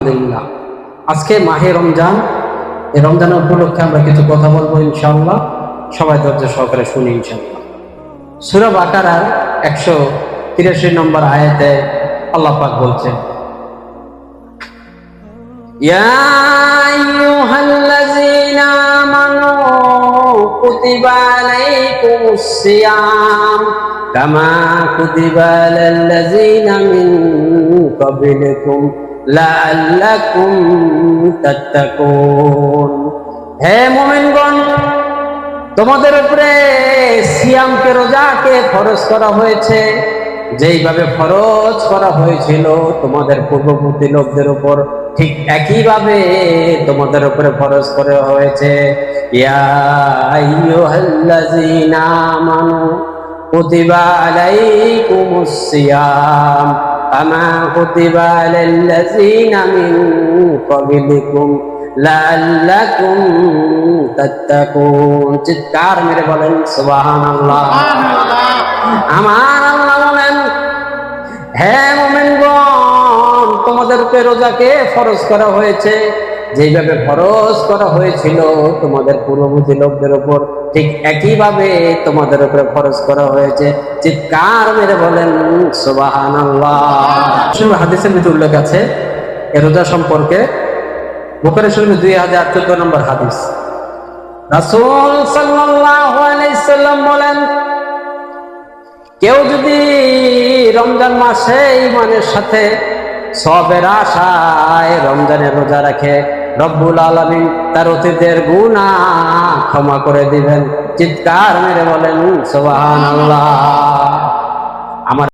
আলহামদুলিল্লাহ, আজকে মাহে রমজান। এই রমজানের উপলক্ষে আমরা কিছু কথা বলবো ইনশাআল্লাহ। সবাই ধৈর্য সহকারে শুনি ইনশাআল্লাহ। সূরা বাকারার 183 নম্বর আয়াতে আল্লাহ পাক বলছেন, ইয়া আইয়ুহাল্লাযীনা আমানু কুতিবা আলাইকুমুস সিয়াম কামা কুতিবা আলাল্লাযীনা মিন ক্বাবলিকুম লাআল্লাকুম তাত্তাকুন। হে মুমিনগণ, তোমাদের উপরে সিয়ামকে, রোজাকে ফরজ করা হয়েছে, যেইভাবে ফরজ করা হয়েছিল তোমাদের পূর্ববর্তী লোকদের উপর, ঠিক একইভাবে তোমাদের উপরে ফরজ করা হয়েছে। ইয়া আইয়ুহাল্লাযীনা আমানু কুতিবা আলাইকুমুস সিয়াম কামা কুতিবা আলাল্লাযীনা মিন ক্বাবলিকুম লাআল্লাকুম তাত্তাকুন। চিৎকার মেরে বলেন সুবহানাল্লাহ। আমার আল্লাহ বলেন, হে মুমিনগণ, তোমাদের উপরে রোজাকে ফরজ করা হয়েছে, যেইভাবে ফরজ করা হয়েছিল তোমাদের পূর্ববর্তী লোকদের উপর, ঠিক একইভাবে তোমাদের উপরে ফরজ করা হয়েছে। চিৎকার মেরে বলেন সুবহানাল্লাহ। হাদিসের ভিতরে উল্লেখ আছে এই রোজা সম্পর্কে, বুখারী শরীফে 2014 নম্বর হাদিস। রাসূল সাল্লাল্লাহু আলাইহি সাল্লাম বলেন, কেউ যদি রমজান মাসে ঈমানের সাথে সওয়াবের আশায় রমজানের রোজা রাখে, রব্বুল আলামিন তার অতীতের গুনাহ ক্ষমা করে দিবেন। চিৎকার মেরে বলেন সুবহানাল্লাহ।